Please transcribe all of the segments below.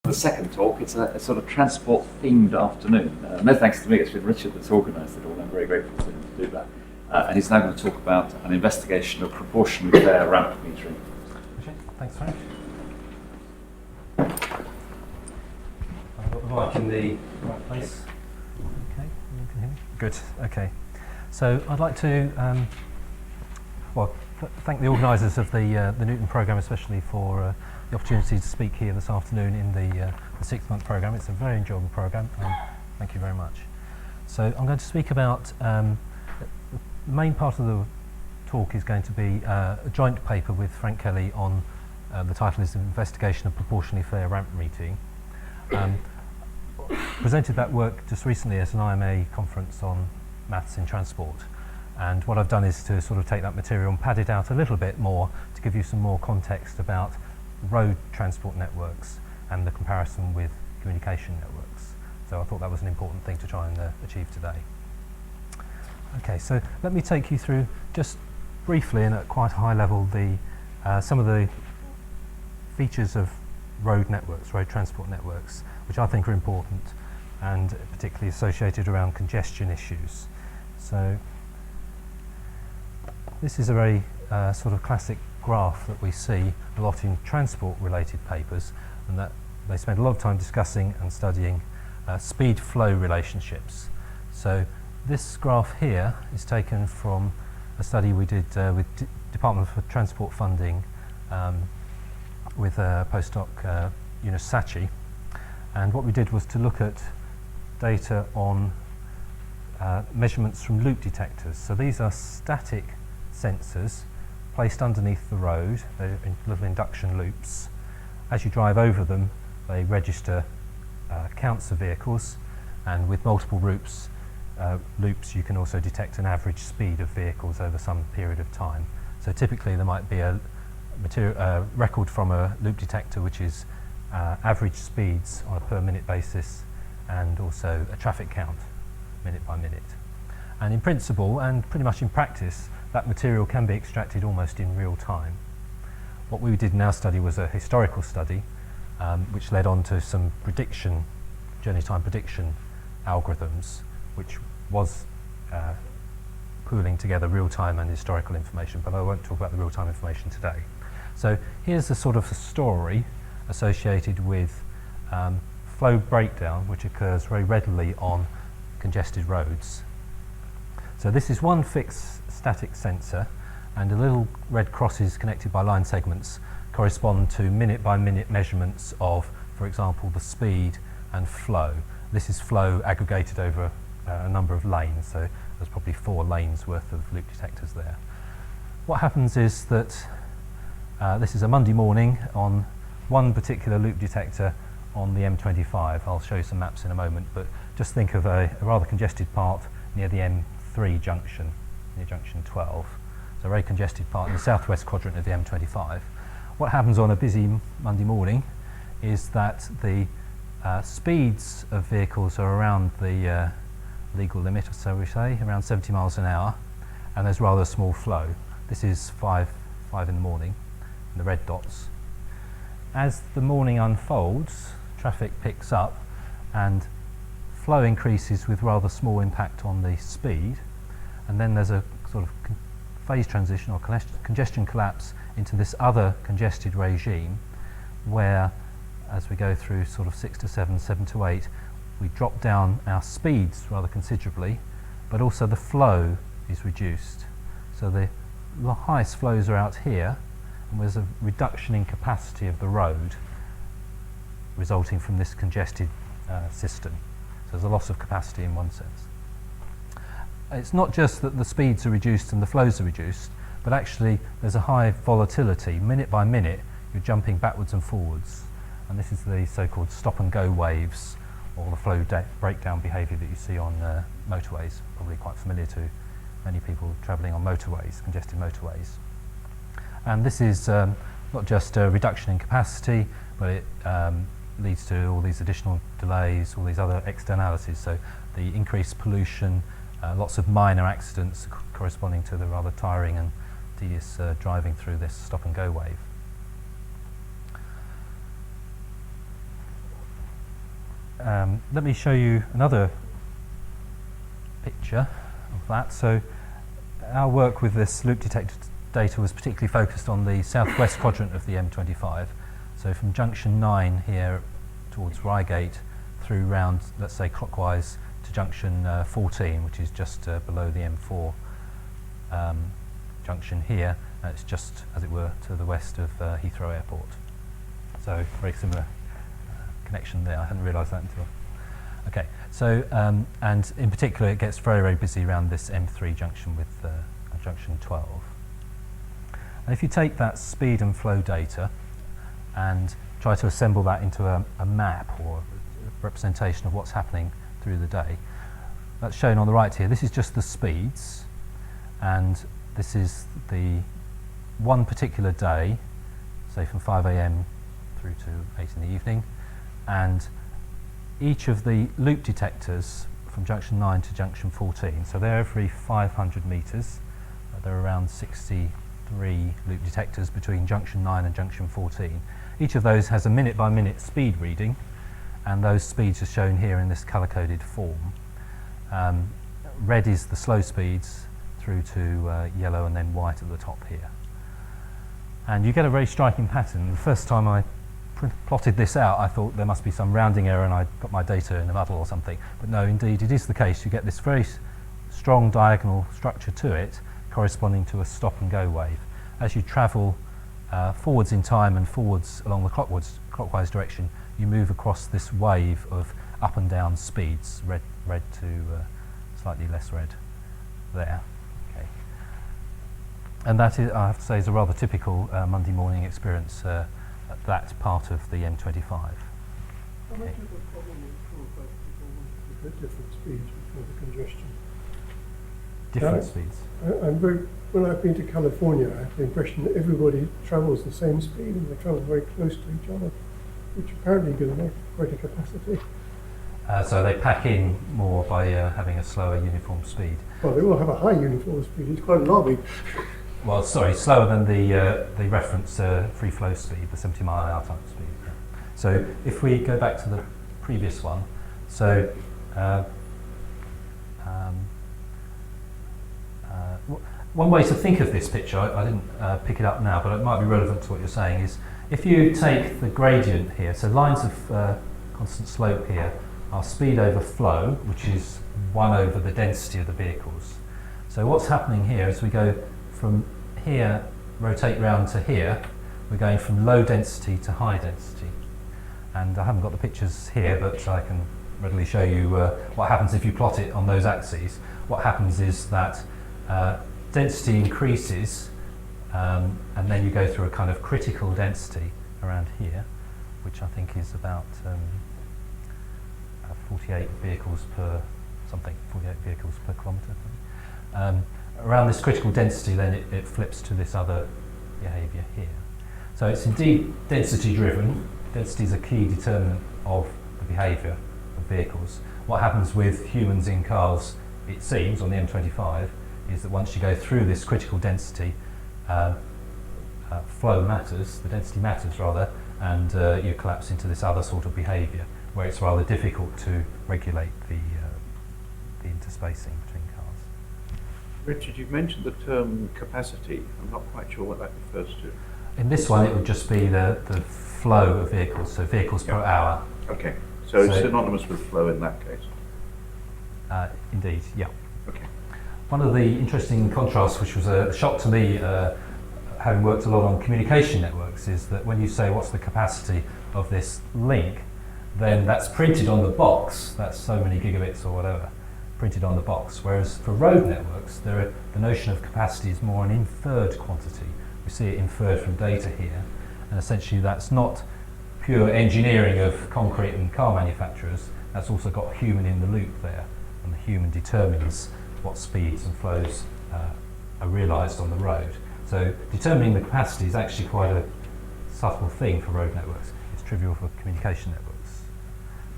The second talk. It's a sort of transport-themed afternoon. No thanks to me, it's been Richard that's organised it all. I'm very grateful to him to do that. And he's now going to talk about an investigation of proportionally fair ramp metering. Okay, thanks, Frank. I've got the mic in the right place. Okay, you can hear me? Good, okay. So I'd like to thank the organisers of the Newton programme, especially for the opportunity to speak here this afternoon in the 6-month programme. It's a very enjoyable programme, and thank you very much. So I'm going to speak about the main part of the talk is going to be a joint paper with Frank Kelly on the title is Investigation of Proportionally Fair Ramp Metering. Presented that work just recently at an IMA conference on maths in transport, and what I've done is to sort of take that material and pad it out a little bit more to give you some more context about road transport networks and the comparison with communication networks. So I thought that was an important thing to try and achieve today. Okay, so let me take you through just briefly and at quite a high level some of the features of road networks, road transport networks, which I think are important and particularly associated around congestion issues. So this is a very sort of classic graph that we see a lot in transport related papers, and that they spend a lot of time discussing and studying speed flow relationships. So this graph here is taken from a study we did with Department for Transport Funding with postdoc Yunus Sachi, and what we did was to look at data on measurements from loop detectors. So these are static sensors placed underneath the road. They're in little induction loops. As you drive over them, they register counts of vehicles, and with multiple loops you can also detect an average speed of vehicles over some period of time. So typically there might be a record from a loop detector which is average speeds on a per minute basis, and also a traffic count minute by minute. And in principle, and pretty much in practice, that material can be extracted almost in real time. What we did in our study was a historical study which led on to some prediction, journey time prediction algorithms, which was pooling together real-time and historical information, but I won't talk about the real-time information today. So here's a sort of a story associated with flow breakdown, which occurs very readily on congested roads. So this is one fixed static sensor, and the little red crosses connected by line segments correspond to minute-by-minute measurements of, for example, the speed and flow. This is flow aggregated over a number of lanes, so there's probably 4 lanes worth of loop detectors there. What happens is that this is a Monday morning on one particular loop detector on the M25. I'll show you some maps in a moment, but just think of a rather congested part near the M3 junction, near junction 12. So a very congested part in the southwest quadrant of the M25. What happens on a busy Monday morning is that the speeds of vehicles are around the legal limit, so we say, around 70 miles an hour, and there's rather small flow. This is 5 in the morning, and the red dots. As the morning unfolds, traffic picks up and flow increases with rather small impact on the speed, and then there's a sort of phase transition or congestion collapse into this other congested regime, where as we go through sort of 6 to 7, 7 to 8, we drop down our speeds rather considerably, but also the flow is reduced. So the highest flows are out here, and there's a reduction in capacity of the road resulting from this congested system. So there's a loss of capacity in one sense. It's not just that the speeds are reduced and the flows are reduced, but actually there's a high volatility. Minute by minute, you're jumping backwards and forwards. And this is the so-called stop and go waves, or the flow breakdown behaviour that you see on motorways, probably quite familiar to many people travelling on motorways, congested motorways. And this is not just a reduction in capacity, but it leads to all these additional delays, all these other externalities. So the increased pollution, lots of minor accidents corresponding to the rather tiring and tedious driving through this stop and go wave. let me show you another picture of that. So our work with this loop detector data was particularly focused on the southwest quadrant of the M25. So from junction 9 here towards Reigate through round, let's say clockwise, to junction 14, which is just below the M4 junction here. It's just, as it were, to the west of Heathrow Airport. So very similar connection there. I hadn't realised that until. Okay, so and in particular it gets very, very busy around this M3 junction with junction 12. And if you take that speed and flow data and try to assemble that into a map or a representation of what's happening through the day, that's shown on the right here. This is just the speeds, and this is the one particular day, say from 5 AM through to 8 in the evening, and each of the loop detectors from junction 9 to junction 14, so they're every 500 metres. There are around 63 loop detectors between junction 9 and junction 14. Each of those has a minute-by-minute speed reading, and those speeds are shown here in this colour-coded form. Red is the slow speeds through to yellow and then white at the top here. And you get a very striking pattern. The first time I plotted this out, I thought there must be some rounding error and I got my data in a muddle or something. But no, indeed, it is the case. You get this very strong diagonal structure to it, corresponding to a stop-and-go wave. As you travel forwards in time and forwards along the clockwise direction, you move across this wave of up and down speeds, red to slightly less red there. Okay. And that is, I have to say, is a rather typical Monday morning experience at that part of the M25. How much of a problem is caused by people wanting at different speeds before the congestion? Different speeds? When I've been to California, I have the impression that everybody travels the same speed and they travel very close to each other, which apparently gives them greater capacity. So they pack in more by having a slower uniform speed. Well, they all have a high uniform speed. It's quite alarming. Well, sorry, slower than the reference free flow speed, the 70 mile an hour type speed. Yeah. So if we go back to the previous one, so one way to think of this picture, I didn't pick it up now, but it might be relevant to what you're saying, is if you take the gradient here, so lines of constant slope here are speed over flow, which is 1 over the density of the vehicles. So what's happening here is we go from here, rotate round to here, we're going from low density to high density. And I haven't got the pictures here, but I can readily show you what happens if you plot it on those axes. What happens is that density increases, and then you go through a kind of critical density around here, which I think is about 48 vehicles per something, 48 vehicles per kilometre. Around this critical density, then it flips to this other behaviour here. So it's indeed density driven. Density is a key determinant of the behaviour of vehicles. What happens with humans in cars, it seems, on the M25, is that once you go through this critical density, flow matters, the density matters rather, and you collapse into this other sort of behaviour where it's rather difficult to regulate the interspacing between cars. Richard, you've mentioned the term capacity. I'm not quite sure what that refers to. In this one, it would just be the flow of vehicles, so vehicles per hour. Okay, so it's synonymous with flow in that case. Indeed, yeah. Okay. One of the interesting contrasts, which was a shock to me, having worked a lot on communication networks, is that when you say what's the capacity of this link, then that's printed on the box, that's so many gigabits or whatever, printed on the box. Whereas for road networks, the notion of capacity is more an inferred quantity. We see it inferred from data here, and essentially that's not pure engineering of concrete and car manufacturers, that's also got human in the loop there, and the human determines what speeds and flows are realised on the road. So determining the capacity is actually quite a subtle thing for road networks. It's trivial for communication networks.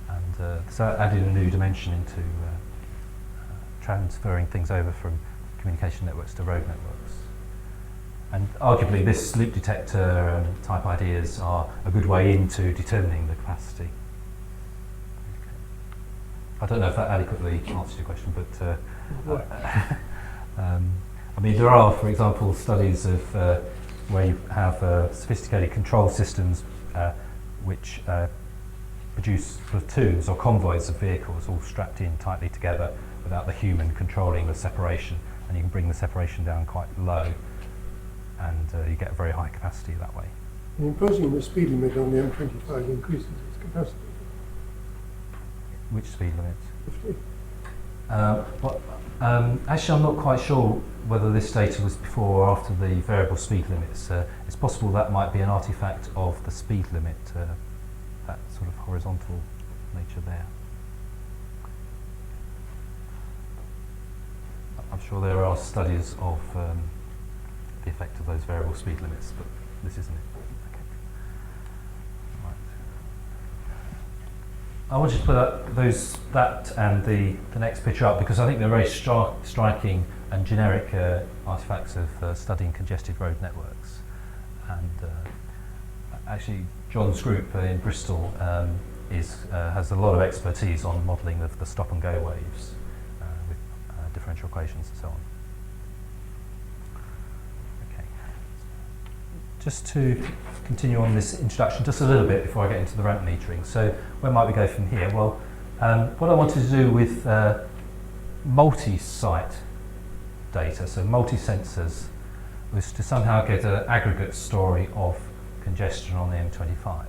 And so it added a new dimension into transferring things over from communication networks to road networks. And arguably this loop detector type ideas are a good way into determining the capacity. Okay. I don't know if that adequately answers your question, but Right. I mean, there are, for example, studies of where you have sophisticated control systems which produce platoons or convoys of vehicles all strapped in tightly together without the human controlling the separation, and you can bring the separation down quite low, and you get a very high capacity that way. And imposing the speed limit on the M25 increases its capacity. Which speed limit? 50. Actually, I'm not quite sure whether this data was before or after the variable speed limits. It's possible that might be an artifact of the speed limit, that sort of horizontal nature there. I'm sure there are studies of the effect of those variable speed limits, but this isn't it. Okay. Right. I wanted to put up that and the next picture up because I think they're very striking and generic artifacts of studying congested road networks. And actually, John's group in Bristol has a lot of expertise on modelling of the stop and go waves with differential equations and so on. Okay. Just to continue on this introduction just a little bit before I get into the ramp metering. So where might we go from here? Well, what I wanted to do with multi-site data, so multi-sensors, was to somehow get an aggregate story of congestion on the M25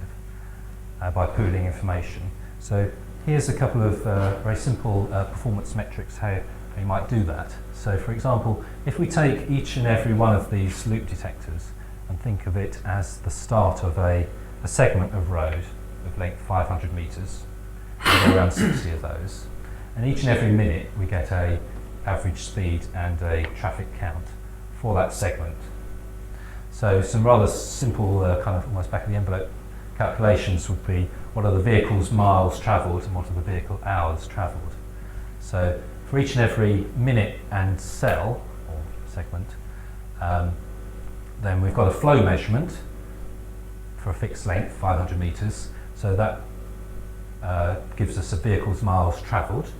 by pooling information. So here's a couple of very simple performance metrics how you might do that. So for example, if we take each and every one of these loop detectors and think of it as the start of a segment of road of length 500 metres, around 60 of those, and each and every minute we get a average speed and a traffic count for that segment. So some rather simple kind of almost back of the envelope calculations would be what are the vehicles miles travelled and what are the vehicle hours travelled. So for each and every minute and cell or segment, then we've got a flow measurement for a fixed length, 500 metres. So that gives us a vehicle's miles travelled.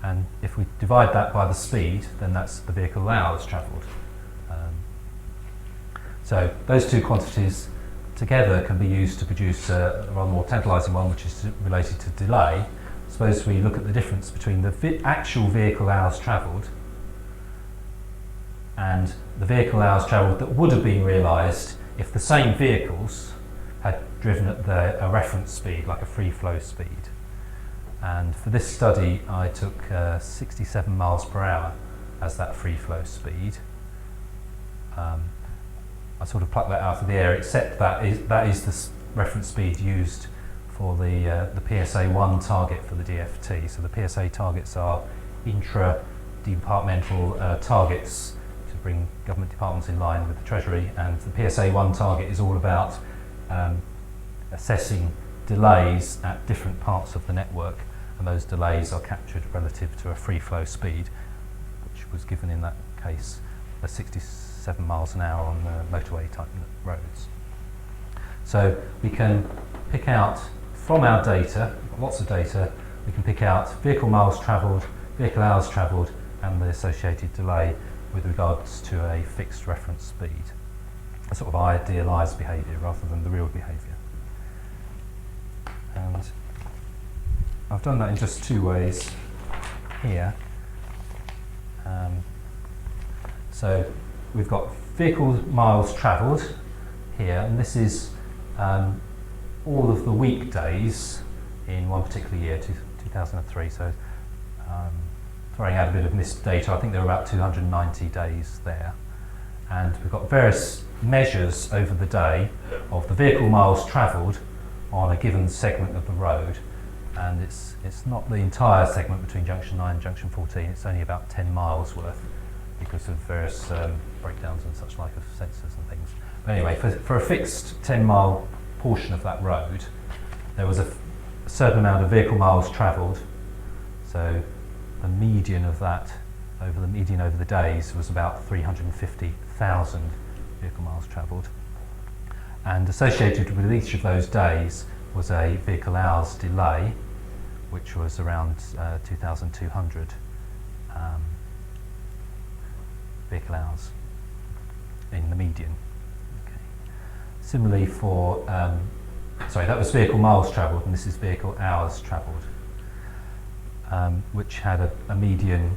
And if we divide that by the speed, then that's the vehicle hours travelled. So those two quantities together can be used to produce a rather more tantalising one, which is related to delay. Suppose we look at the difference between the actual vehicle hours travelled and the vehicle hours travelled that would have been realised if the same vehicles had driven at a reference speed, like a free flow speed. And for this study, I took 67 miles per hour as that free flow speed. I sort of plucked that out of the air, except that is the reference speed used for the PSA 1 target for the DFT. So the PSA targets are intra-departmental targets to bring government departments in line with the Treasury, and the PSA 1 target is all about assessing delays at different parts of the network, and those delays are captured relative to a free flow speed, which was given in that case a 67 miles an hour on motorway type roads. So we can pick out from our data, lots of data, we can pick out vehicle miles travelled, vehicle hours travelled, and the associated delay with regards to a fixed reference speed. A sort of idealised behaviour rather than the real behaviour. And I've done that in just two ways here. So we've got vehicle miles travelled here, and this is all of the weekdays in one particular year, 2003. So throwing out a bit of missed data, I think there are about 290 days there. And we've got various measures over the day of the vehicle miles travelled on a given segment of the road. And it's not the entire segment between junction 9 and junction 14, it's only about 10 miles worth because of various breakdowns and such like of sensors and things. But anyway, for a fixed 10-mile portion of that road, there was a certain amount of vehicle miles travelled. So the median of that over the days was about 350,000 vehicle miles travelled. And associated with each of those days was a vehicle hours delay, which was around 2,200 vehicle hours in the median. Okay. Similarly for, sorry, that was vehicle miles travelled, and this is vehicle hours travelled, which had a median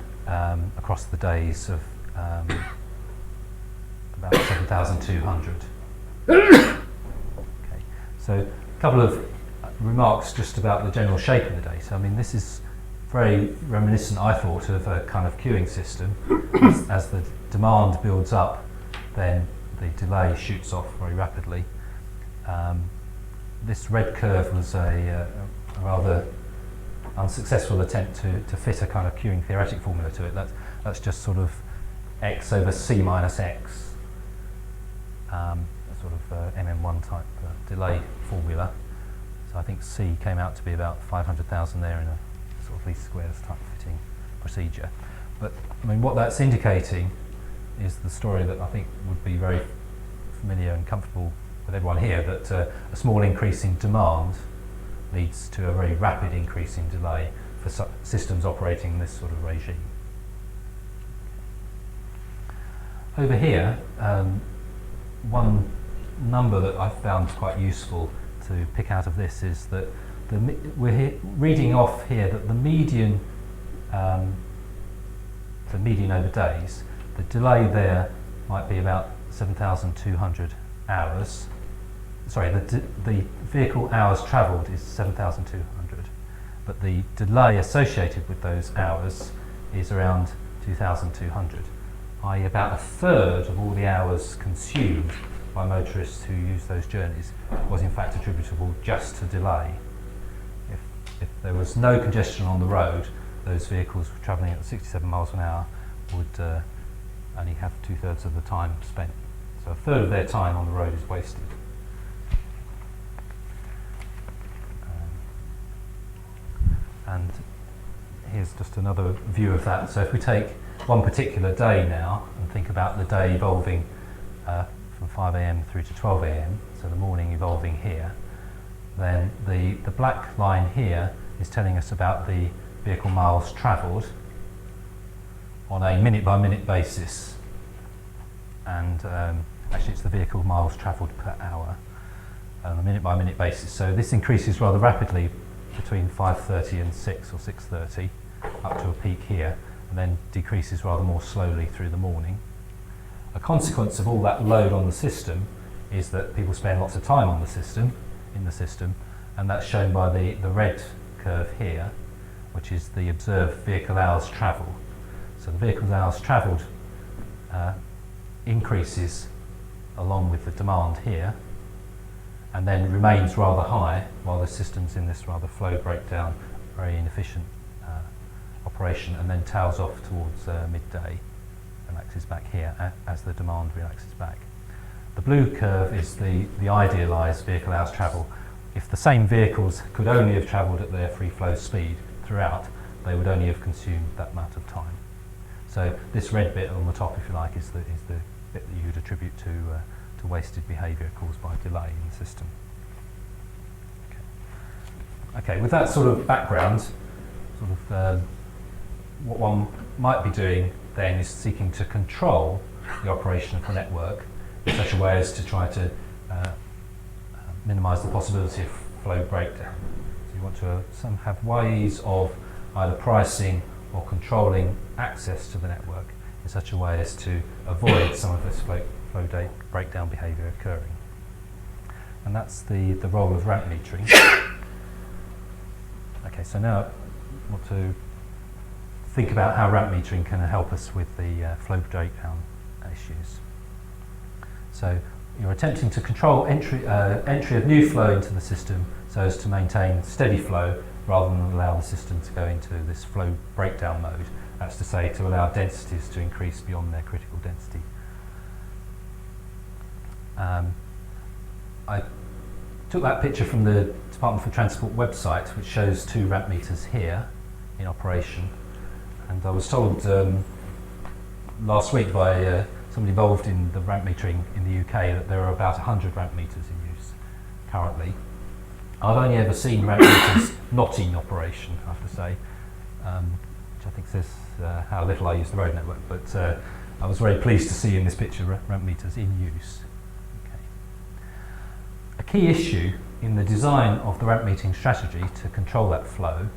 across the days of about 7,200. Okay. So a couple of remarks just about the general shape of the data. I mean, this is very reminiscent, I thought, of a kind of queuing system. As the demand builds up, then the delay shoots off very rapidly. This red curve was a rather unsuccessful attempt to fit a kind of queuing theoretic formula to it. That's just sort of x over c minus x, a sort of MM1 type delay formula. So I think c came out to be about 500,000 there in a sort of least squares type fitting procedure. But I mean, what that's indicating is the story that I think would be very familiar and comfortable with everyone here, that a small increase in demand leads to a very rapid increase in delay for systems operating in this sort of regime. Over here, one number that I found quite useful to pick out of this is that we're reading off here that the median over days, the delay there might be about 7,200 hours. Sorry, the vehicle hours travelled is 7,200, but the delay associated with those hours is around 2,200, i.e. about a third of all the hours consumed by motorists who use those journeys was in fact attributable just to delay. If there was no congestion on the road, those vehicles travelling at 67 miles an hour would only have 2/3 of the time spent. So a third of their time on the road is wasted. And here's just another view of that. So if we take one particular day now and think about the day evolving from 5 a.m. through to 12 a.m, so the morning evolving here, then the black line here is telling us about the vehicle miles travelled on a minute-by-minute basis. And actually it's the vehicle miles travelled per hour on a minute-by-minute basis. So this increases rather rapidly between 5:30 and 6 or 6:30 up to a peak here, and then decreases rather more slowly through the morning. A consequence of all that load on the system is that people spend lots of time on the system, and that's shown by the red curve here, which is the observed vehicle hours travelled. So the vehicle hours travelled increases along with the demand here, and then remains rather high while the system's in this rather flow breakdown, very inefficient operation, and then tails off towards midday, relaxes back here as the demand relaxes back. The blue curve is the idealised vehicle hours travel. If the same vehicles could only have travelled at their free flow speed throughout, they would only have consumed that amount of time. So this red bit on the top, if you like, is the bit that you would attribute to wasted behaviour caused by delay in the system. Okay, with that sort of background, what one might be doing then is seeking to control the operation of the network in such a way as to try to minimise the possibility of flow breakdown. So you want to have ways of either pricing or controlling access to the network in such a way as to avoid some of this flow breakdown behaviour occurring. And that's the role of ramp metering. Okay, so now I want to think about how ramp metering can help us with the flow breakdown issues. So you're attempting to control entry of new flow into the system so as to maintain steady flow rather than allow the system to go into this flow breakdown mode. That's to say, to allow densities to increase beyond their critical density. I took that picture from the Department for Transport website, which shows 2 ramp meters here in operation. And I was told last week by somebody involved in the ramp metering in the UK that there are about 100 ramp meters in use currently. I've only ever seen ramp meters not in operation, I have to say, which I think says how little I use the road network, but I was very pleased to see in this picture ramp meters in use. Okay. A key issue in the design of the ramp metering strategy to control that flow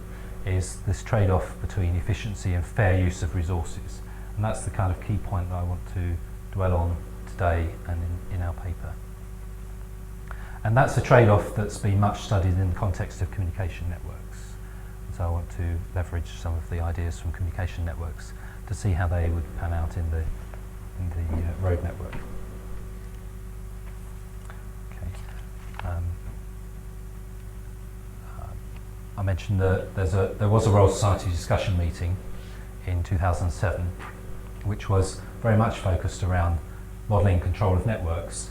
is this trade-off between efficiency and fair use of resources, and that's the kind of key point that I want to dwell on today and in our paper. And that's a trade-off that's been much studied in the context of communication networks. So I want to leverage some of the ideas from communication networks to see how they would pan out in the road network. Okay. I mentioned that there was a Royal Society discussion meeting in 2007, which was very much focused around modelling control of networks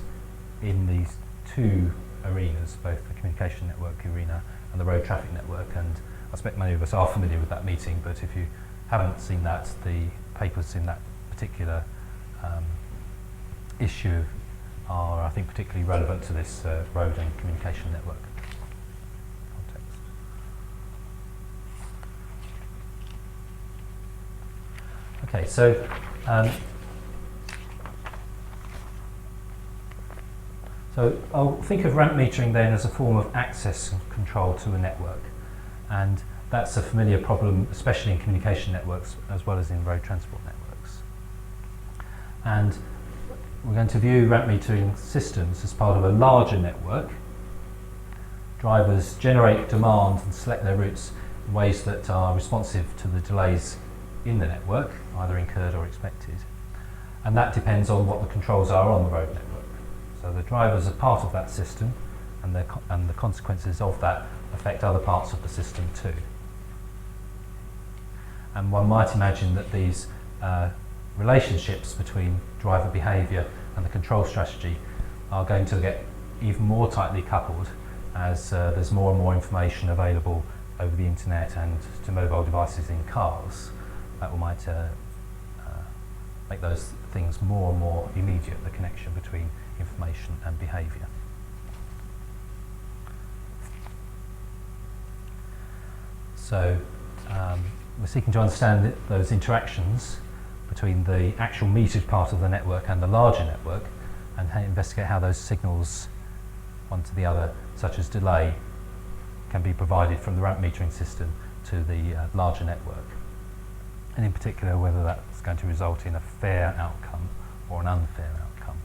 in these two arenas, both the communication network arena and the road traffic network. And I expect many of us are familiar with that meeting, but if you haven't seen that, the papers in that particular issue are, I think, particularly relevant to this road and communication network context. Okay, so so I'll think of ramp metering then as a form of access and control to a network, and that's a familiar problem, especially in communication networks as well as in road transport networks. And we're going to view ramp metering systems as part of a larger network. Drivers generate demand and select their routes in ways that are responsive to the delays in the network, either incurred or expected. And that depends on what the controls are on the road network. So the drivers are part of that system, and the consequences of that affect other parts of the system too. And one might imagine that these relationships between driver behaviour and the control strategy are going to get even more tightly coupled as there's more and more information available over the internet and to mobile devices in cars. That might make those things more and more immediate, the connection between information and behaviour. So we're seeking to understand those interactions between the actual metered part of the network and the larger network, and investigate how those signals, one to the other, such as delay, can be provided from the ramp metering system to the larger network. And in particular, whether that's going to result in a fair outcome or an unfair outcome.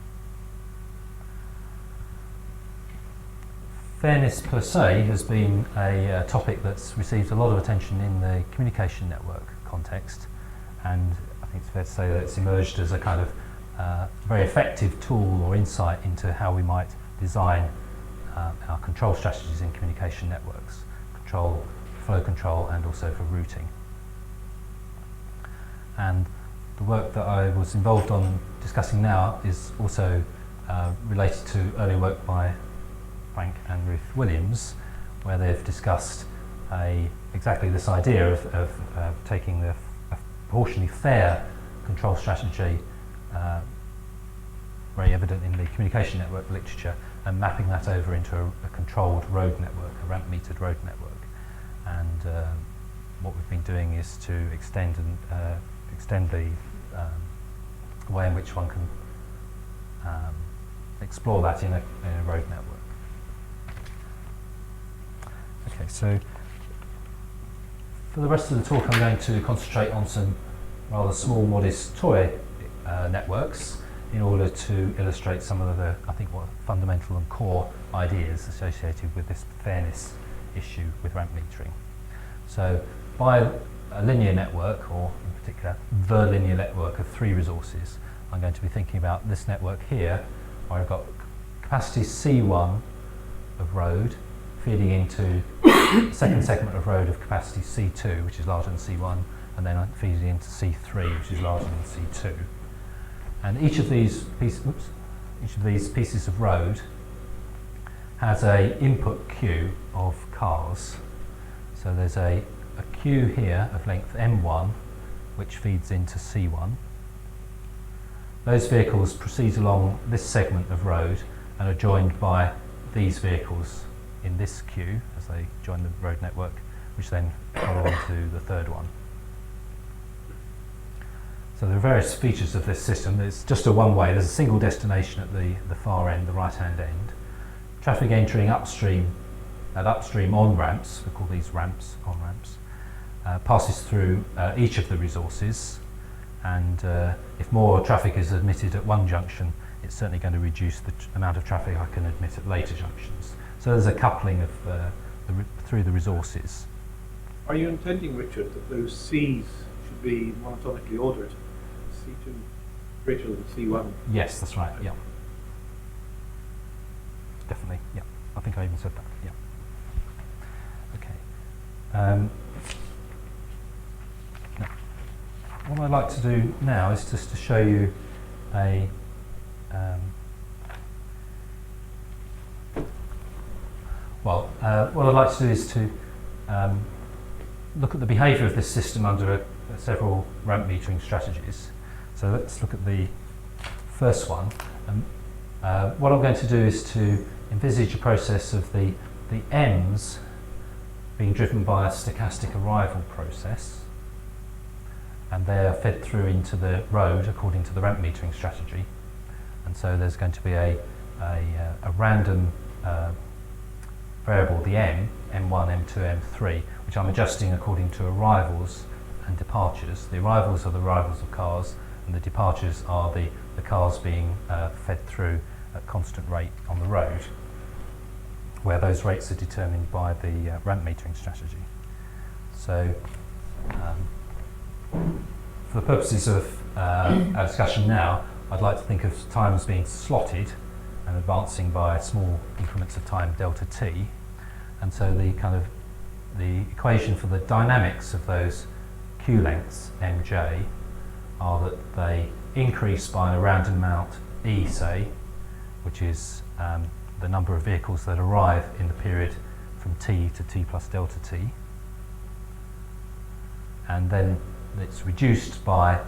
Fairness per se has been a topic that's received a lot of attention in the communication network context, and I think it's fair to say that it's emerged as a kind of very effective tool or insight into how we might design our control strategies in communication networks, flow control, and also for routing. And the work that I was involved on discussing now is also related to earlier work by Frank and Ruth Williams, where they've discussed exactly this idea of taking a proportionally fair control strategy, very evident in the communication network literature, and mapping that over into a controlled road network, a ramp metered road network. And what we've been doing is to extend the way in which one can explore that in a road network. Okay, so for the rest of the talk I'm going to concentrate on some rather small, modest toy networks in order to illustrate some of the, I think, what fundamental and core ideas associated with this fairness issue with ramp metering. So by a linear network, or in particular the linear network of three resources, I'm going to be thinking about this network here, where I've got capacity C1 of road feeding into the second segment of road of capacity C2, which is larger than C1, and then feeding into C3, which is larger than C2. And each of these pieces of road has a input queue of cars. So there's a queue here of length M1, which feeds into C1. Those vehicles proceed along this segment of road and are joined by these vehicles in this queue as they join the road network, which then follow on to the third one. So there are various features of this system. It's just a one-way. There's a single destination at the far end, the right-hand end. Traffic entering upstream at upstream on-ramps, we call these ramps, on-ramps, passes through each of the resources, and if more traffic is admitted at one junction, it's certainly going to reduce the amount of traffic I can admit at later junctions. So there's a coupling of through the resources. Are you intending, Richard, that those Cs should be monotonically ordered? C2 greater than C1? Yes, that's right, yeah. Definitely, yeah. I think I even said that, yeah. Okay. Now, what I'd like to do now is just to show you a what I'd like to do is to look at the behaviour of this system under several ramp metering strategies. So let's look at the first one. What I'm going to do is to envisage a process of the M's being driven by a stochastic arrival process, and they are fed through into the road according to the ramp metering strategy. And so there's going to be a random variable, the M, M1, M2, M3, which I'm adjusting according to arrivals and departures. The arrivals are the arrivals of cars, and the departures are the cars being fed through at constant rate on the road, where those rates are determined by the ramp metering strategy. So for the purposes of our discussion now, I'd like to think of time as being slotted and advancing by small increments of time delta t, and so the equation for the dynamics of those queue lengths mj are that they increase by a random amount e, say, which is the number of vehicles that arrive in the period from t to t plus delta t, and then it's reduced by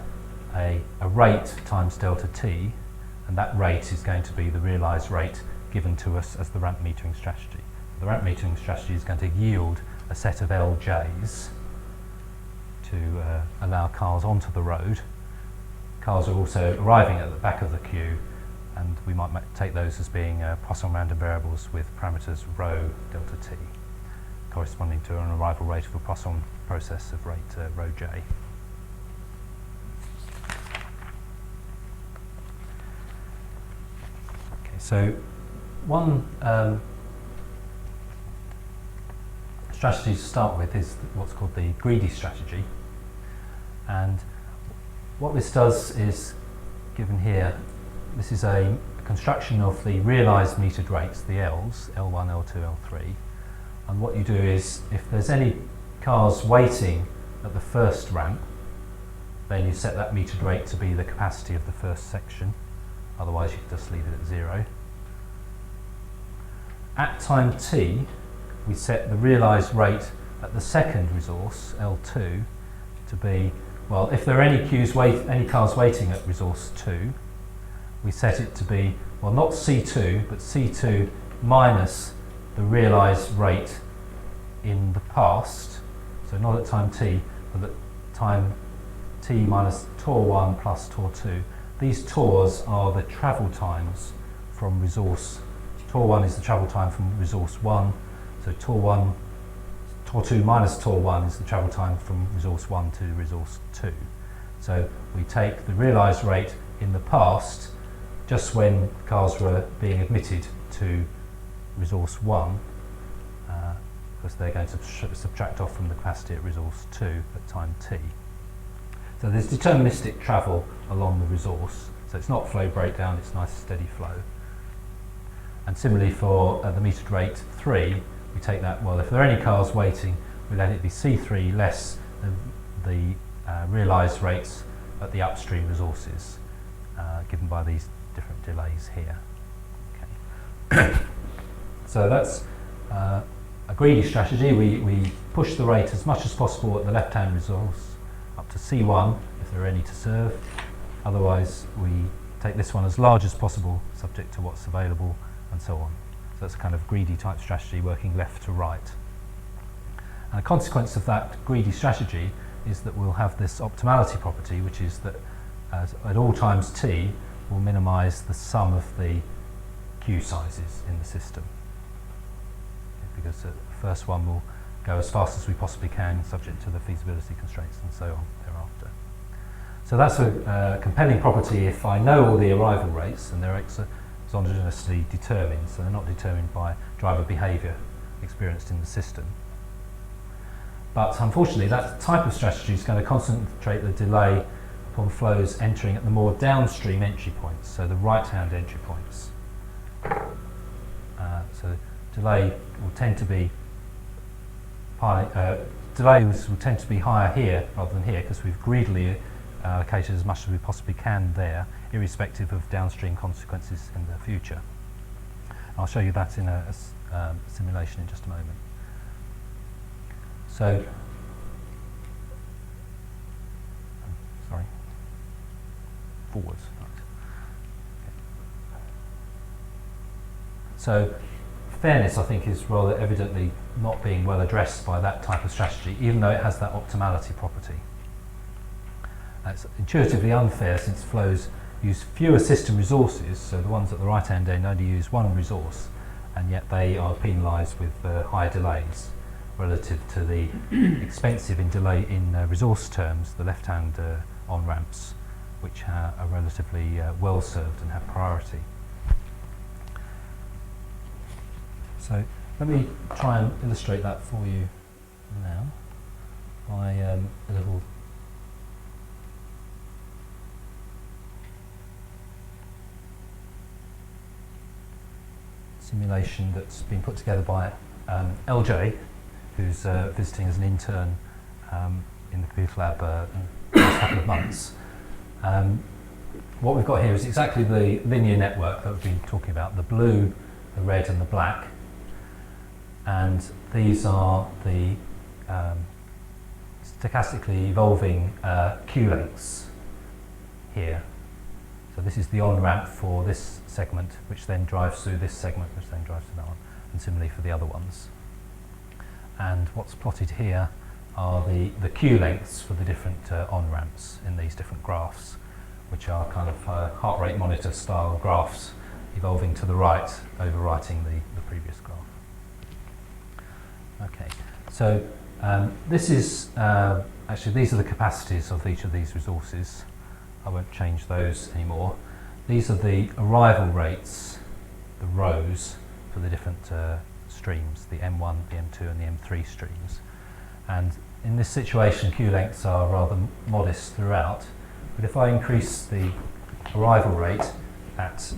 a rate times delta t, and that rate is going to be the realised rate given to us as the ramp metering strategy. The ramp metering strategy is going to yield a set of LJs to allow cars onto the road. Cars are also arriving at the back of the queue, and we might take those as being Poisson random variables with parameters rho delta t, corresponding to an arrival rate of a Poisson process of rate rho j. Okay, so one strategy to start with is what's called the greedy strategy, and what this does is, given here, this is a construction of the realised metered rates, the L's, L1, L2, L3, and what you do is, if there's any cars waiting at the first ramp, then you set that metered rate to be the capacity of the first section, otherwise you can just leave it at 0. At time t, we set the realised rate at the second resource, L2, to be, well, if there are any cars waiting at resource 2, we set it to be, well, not C2, but C2 minus the realised rate in the past, so not at time t, but at time t minus TOR1 plus TOR2. These TORs are the travel times from resource. TOR1 is the travel time from resource 1, so TOR2 minus TOR1 is the travel time from resource 1 to resource 2. So we take the realised rate in the past, just when cars were being admitted to resource 1, because they're going to subtract off from the capacity at resource 2 at time t. So there's deterministic travel along the resource, so it's not flow breakdown, it's nice steady flow. And similarly for the metered rate 3, we take that, well, if there are any cars waiting, we let it be C3 less than the realised rates at the upstream resources, given by these different delays here. Okay. So that's a greedy strategy. We push the rate as much as possible at the left-hand resource up to C1 if there are any to serve. Otherwise, we take this one as large as possible, subject to what's available, and so on. So that's a kind of greedy type strategy working left to right. And a consequence of that greedy strategy is that we'll have this optimality property, which is that at all times t will minimise the sum of the queue sizes in the system. Because the first one will go as fast as we possibly can, subject to the feasibility constraints and so on thereafter. So that's a compelling property if I know all the arrival rates and they're exogenously determined, so they're not determined by driver behaviour experienced in the system. But unfortunately, that type of strategy is going to concentrate the delay upon flows entering at the more downstream entry points, so the right-hand entry points. So delay will tend to be delays will tend to be higher here rather than here because we've greedily allocated as much as we possibly can there, irrespective of downstream consequences in the future. I'll show you that in a simulation in just a moment. So, sorry, forwards. Right. Okay. So, fairness, I think, is rather evidently not being well addressed by that type of strategy, even though it has that optimality property. It's intuitively unfair since flows use fewer system resources, so the ones at the right-hand end only use one resource, and yet they are penalised with higher delays relative to the expensive in delay in resource terms, the left-hand on-ramps, which are relatively well served and have priority. So let me try and illustrate that for you now by a little simulation that's been put together by LJ, who's visiting as an intern in the computer lab in the last couple of months. What we've got here is exactly the linear network that we've been talking about, the blue, the red and the black. And these are the stochastically evolving queue lengths here. So this is the on-ramp for this segment, which then drives through this segment, which then drives to that one, and similarly for the other ones. And what's plotted here are the queue lengths for the different on-ramps in these different graphs, which are kind of heart rate monitor style graphs evolving to the right, overwriting the previous graph. Okay, so this is, actually these are the capacities of each of these resources. I won't change those anymore. These are the arrival rates, the rows, for the different streams, the M1, the M2 and the M3 streams. And in this situation, queue lengths are rather modest throughout, but if I increase the arrival rate at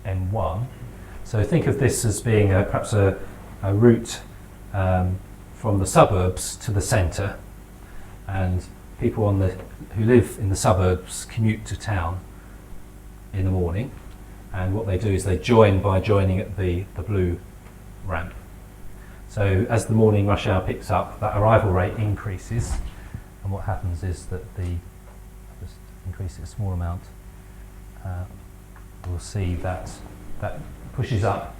M1, so think of this as being perhaps a route from the suburbs to the centre, and people who live in the suburbs commute to town in the morning, and what they do is they join by joining at the blue ramp. So as the morning rush hour picks up, that arrival rate increases, and what happens is that just increase it a small amount, we'll see that pushes up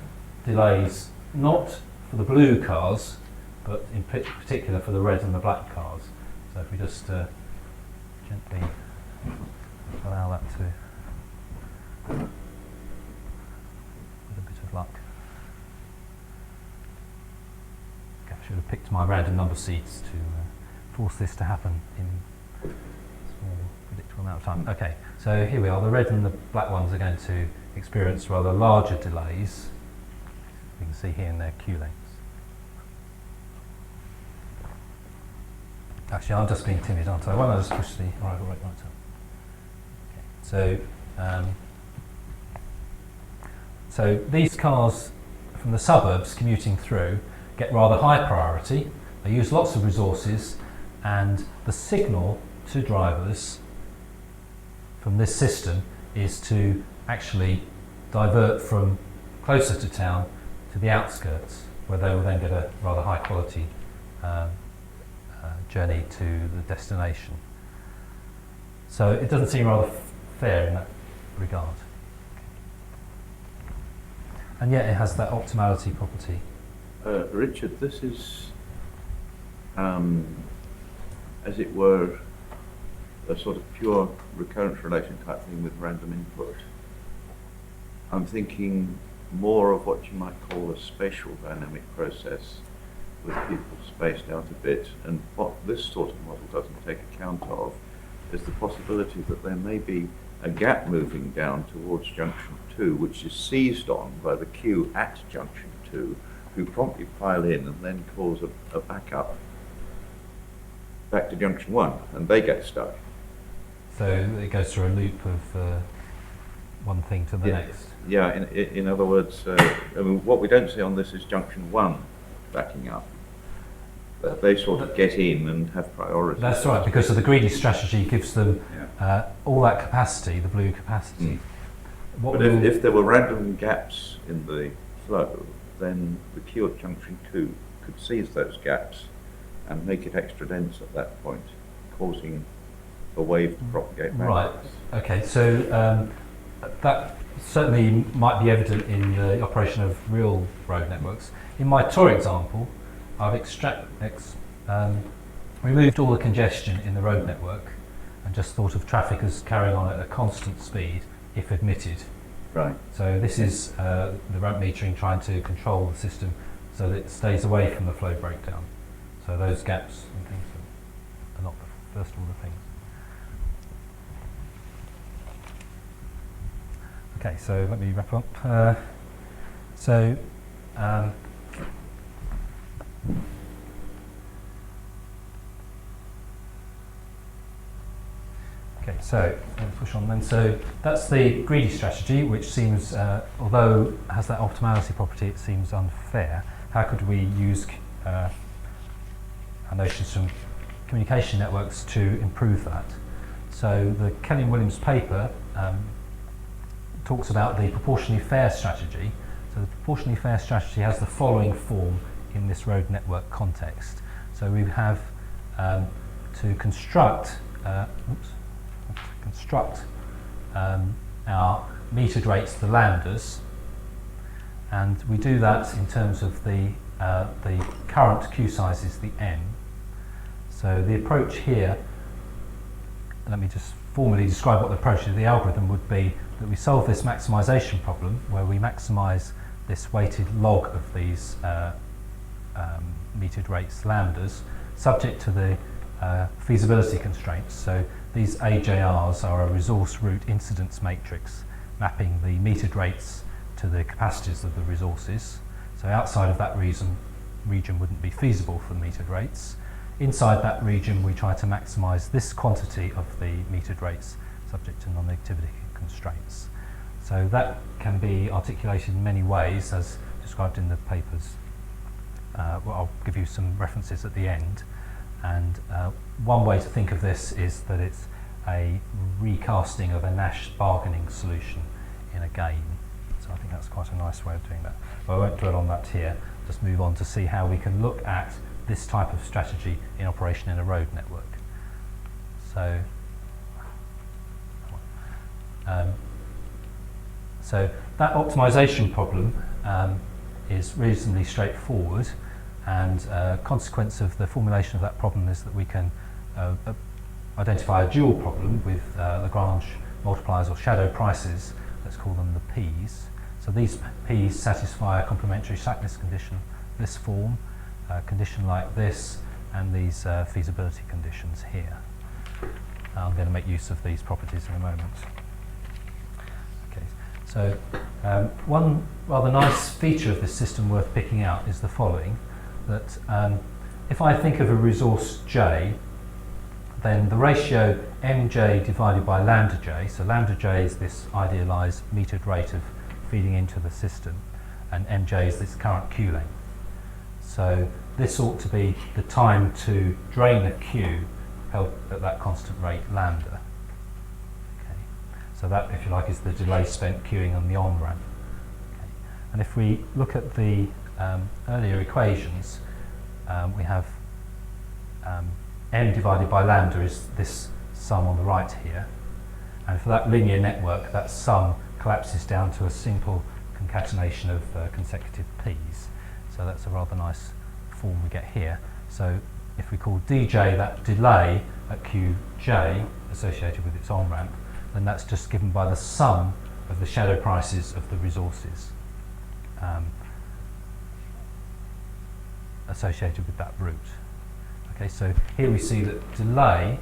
delays not for the blue cars, but in particular for the red and the black cars. So if we just gently allow that to, with a bit of luck. Okay, I should have picked my random number seeds to force this to happen in a small predictable amount of time. Okay, so here we are. The red and the black ones are going to experience rather larger delays. You can see here in their queue lengths. Actually, I'm just being timid, aren't I? Why don't I just push the arrival rate right up? Okay. So these cars from the suburbs commuting through get rather high priority. They use lots of resources, and the signal to drivers from this system is to actually divert from closer to town to the outskirts, where they will then get a rather high quality journey to the destination. So it doesn't seem rather fair in that regard. and yet it has that optimality property. Richard, this is, as it were, a sort of pure recurrence relation type thing with random input. I'm thinking more of what you might call a spatial dynamic process with people spaced out a bit, and what this sort of model doesn't take account of is the possibility that there may be a gap moving down towards junction 2 which is seized on by the queue at junction 2, who promptly pile in and then cause a backup back to junction 1, and they get stuck. So it goes through a loop of one thing to the next. Yeah, in other words, I mean, what we don't see on this is junction 1 backing up. But they sort of get in and have priority. That's right, because of the greedy strategy gives them all that capacity, the blue capacity. But if there were random gaps in the flow, then the queue at junction 2 could seize those gaps and make it extra dense at that point, causing a wave to propagate backwards. Right, okay, so that certainly might be evident in the operation of real road networks. In my tour example, I've removed all the congestion in the road network and just thought of traffic as carrying on at a constant speed if admitted. Right. So this is the ramp metering trying to control the system so that it stays away from the flow breakdown. So those gaps and things are not the first order things. Okay, so let me wrap up. Okay, so let's push on then. So that's the greedy strategy, which seems, although it has that optimality property, it seems unfair. How could we use our notions from communication networks to improve that? So the Kelly and Williams paper talks about the proportionally fair strategy. So the proportionally fair strategy has the following form in this road network context. So we have to construct our metered rates, the lambdas, and we do that in terms of the current queue size is the n. So the approach here, let me just formally describe what the approach to the algorithm would be, that we solve this maximization problem where we maximize this weighted log of these metered rates lambdas subject to the feasibility constraints. So these AJRs are a resource route incidence matrix mapping the metered rates to the capacities of the resources. So outside of that region wouldn't be feasible for the metered rates. Inside that region we try to maximize this quantity of the metered rates subject to non-negativity constraints. So that can be articulated in many ways as described in the papers. Well, I'll give you some references at the end. And one way to think of this is that it's a recasting of a Nash bargaining solution in a game. So I think that's quite a nice way of doing that. But I won't dwell on that here. Just move on to see how we can look at this type of strategy in operation in a road network. So that optimization problem is reasonably straightforward, and a consequence of the formulation of that problem is that we can identify a dual problem with Lagrange multipliers or shadow prices. Let's call them the P's. So these P's satisfy a complementary slackness condition, this form, a condition like this, and these feasibility conditions here. I'm going to make use of these properties in a moment. Okay, so one rather nice feature of this system worth picking out is the following, that if I think of a resource J, then the ratio mj divided by lambda j, so lambda j is this idealized metered rate of feeding into the system, and mj is this current queue length. So this ought to be the time to drain a queue held at that constant rate lambda. Okay. So that, if you like, is the delay spent queuing on the on-ramp. Okay. And if we look at the earlier equations, we have m divided by lambda is this sum on the right here, and for that linear network that sum collapses down to a simple concatenation of consecutive p's. So that's a rather nice form we get here. So if we call dj that delay at qj associated with its on-ramp, then that's just given by the sum of the shadow prices of the resources associated with that route. Okay, so here we see that delay,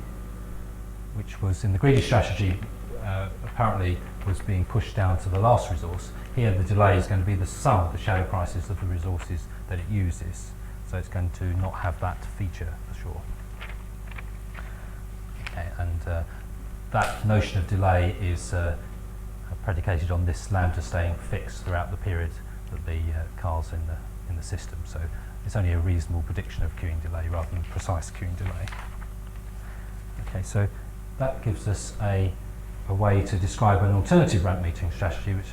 which was in the greedy strategy apparently was being pushed down to the last resource. Here the delay is going to be the sum of the shadow prices of the resources that it uses. So it's going to not have that feature for sure. Okay, and that notion of delay is predicated on this lambda staying fixed throughout the period that the car's in the system. So it's only a reasonable prediction of queuing delay rather than precise queuing delay. Okay, so that gives us a way to describe an alternative ramp metering strategy, which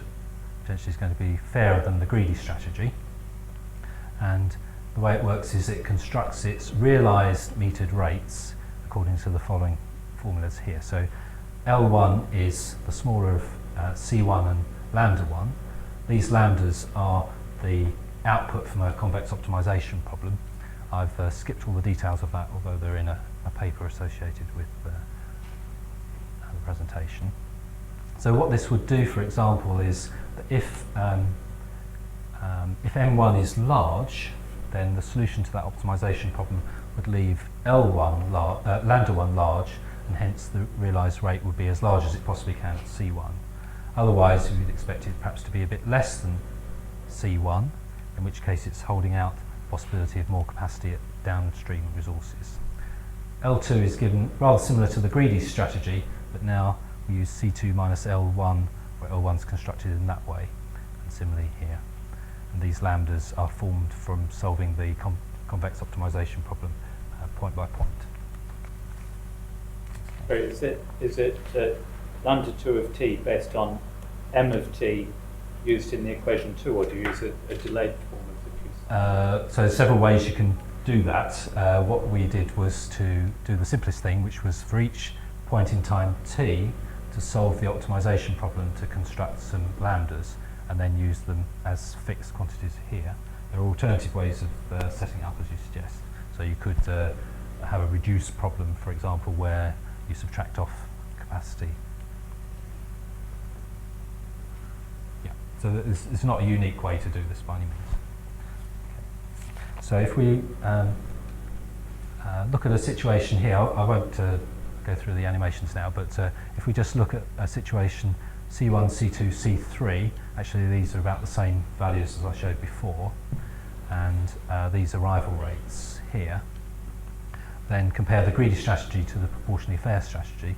potentially is going to be fairer than the greedy strategy. And the way it works is it constructs its realised metered rates according to the following formulas here. So L1 is the smaller of C1 and lambda 1. These lambdas are the output from a convex optimization problem. I've skipped all the details of that, although they're in a paper associated with the presentation. So what this would do, for example, is that if M1 is large, then the solution to that optimization problem would leave L1 lambda 1 large, and hence the realised rate would be as large as it possibly can at C1. Otherwise, we would expect it perhaps to be a bit less than C1, in which case it's holding out the possibility of more capacity at downstream resources. L2 is given rather similar to the greedy strategy, but now we use C2 minus L1, where L1 is constructed in that way, and similarly here. And these lambdas are formed from solving the convex optimization problem point by point. So is it lambda 2 of t based on m of t used in the equation 2, or do you use a delayed form of the So there's several ways you can do that. What we did was to do the simplest thing, which was for each point in time t to solve the optimization problem to construct some lambdas and then use them as fixed quantities here. There are alternative ways of setting it up, as you suggest. So you could have a reduced problem, for example, where you subtract off capacity. Yeah, so it's not a unique way to do this by any means. Okay. So if we look at a situation here, I won't go through the animations now, but if we just look at a situation C1, C2, C3, actually these are about the same values as I showed before, and these arrival rates here. Then compare the greedy strategy to the proportionally fair strategy,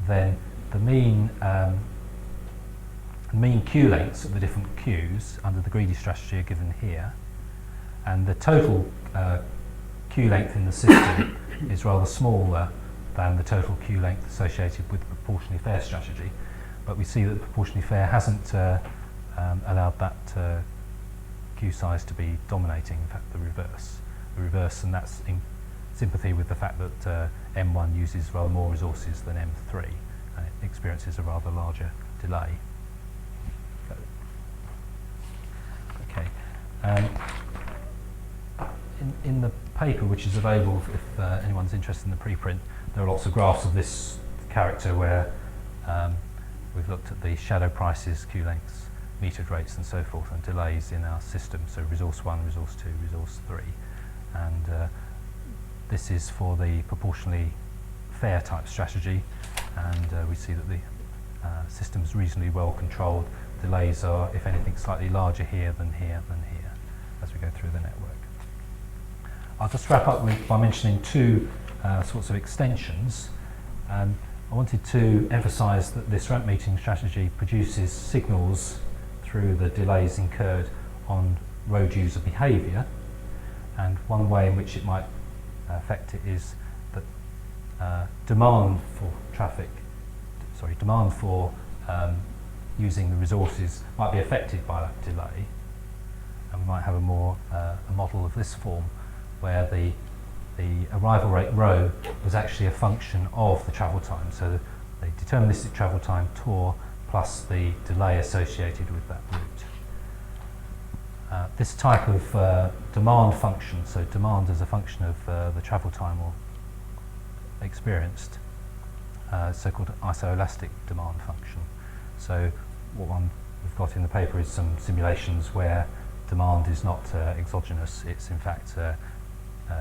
then the mean queue lengths of the different queues under the greedy strategy are given here, and the total queue length in the system is rather smaller than the total queue length associated with the proportionally fair strategy. But we see that the proportionally fair hasn't allowed that queue size to be dominating, in fact the reverse, and that's in sympathy with the fact that M1 uses rather more resources than M3 and it experiences a rather larger delay. Okay. In the paper, which is available if anyone's interested in the preprint, there are lots of graphs of this character where we've looked at the shadow prices, queue lengths, metered rates and so forth, and delays in our system, so resource 1, resource 2, resource 3. And this is for the proportionally fair type strategy, and we see that the system is reasonably well controlled. Delays are, if anything, slightly larger here than here than here as we go through the network. I'll just wrap up by mentioning two sorts of extensions. I wanted to emphasise that this ramp metering strategy produces signals through the delays incurred on road user behaviour, and one way in which it might affect it is that demand for using the resources might be affected by that delay, and we might have a model of this form where the arrival rate rho was actually a function of the travel time, so the deterministic travel time tour plus the delay associated with that route. This type of demand function, so demand as a function of the travel time or experienced, so-called isoelastic demand function. So what we've got in the paper is some simulations where demand is not exogenous, it's in fact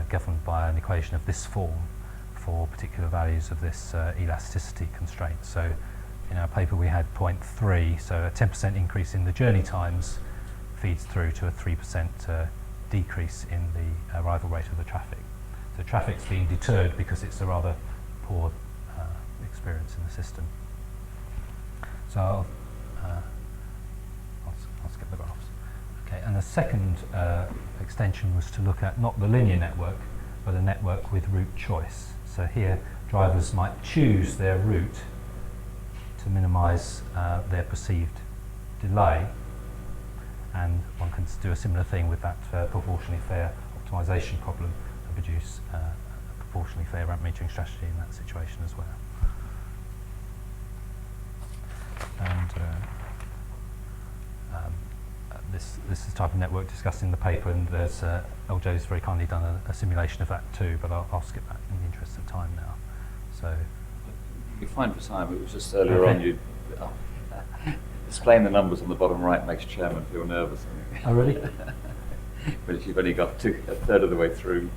governed by an equation of this form for particular values of this elasticity constraint. So in our paper we had 0.3, so a 10% increase in the journey times feeds through to a 3% decrease in the arrival rate of the traffic. So traffic's being deterred because it's a rather poor experience in the system. So I'll skip the graphs. Okay, and the second extension was to look at not the linear network, but a network with route choice. So here, drivers might choose their route to minimise their perceived delay, and one can do a similar thing with that proportionally fair optimisation problem and produce a proportionally fair ramp metering strategy in that situation as well. And this is the type of network discussed in the paper, and there's LJ's very kindly done a simulation of that too, but I'll skip that in the interest of time now. So you're fine for time. It was just earlier on you displaying the numbers on the bottom right makes chairman feel nervous. Oh really? But if you've only got a third of the way through.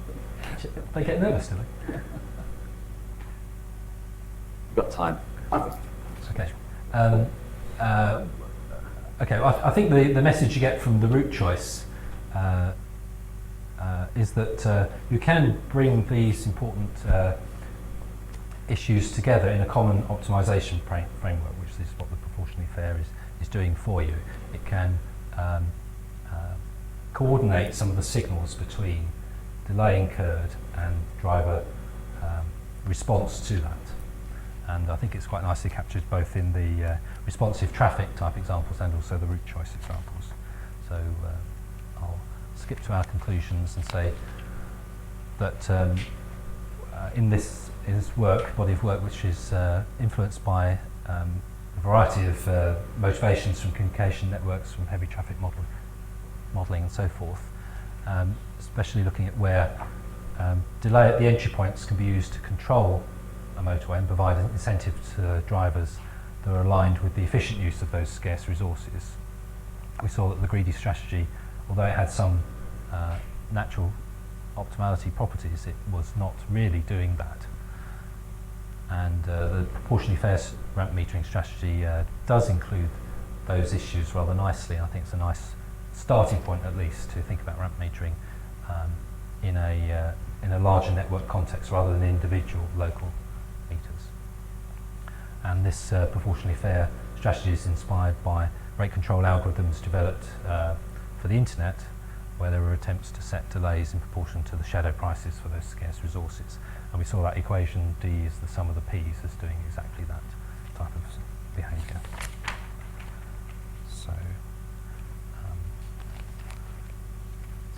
They get nervous, do they? You've got time. Okay. Okay, well, I think the message you get from the route choice is that you can bring these important issues together in a common optimization framework, which is what the proportionally fair is doing for you. It can coordinate some of the signals between delay incurred and driver response to that. And I think it's quite nicely captured both in the responsive traffic type examples and also the route choice examples. So I'll skip to our conclusions and say that in this body of work, which is influenced by a variety of motivations from communication networks, from heavy traffic modelling and so forth, especially looking at where delay at the entry points can be used to control a motorway and provide an incentive to drivers that are aligned with the efficient use of those scarce resources. We saw that the greedy strategy, although it had some natural optimality properties, it was not really doing that. And the proportionally fair ramp metering strategy does include those issues rather nicely. I think it's a nice starting point, at least, to think about ramp metering in a larger network context rather than individual local meters. And this proportionally fair strategy is inspired by rate control algorithms developed for the internet, where there were attempts to set delays in proportion to the shadow prices for those scarce resources. And we saw that equation D is the sum of the P's as doing exactly that type of behaviour. So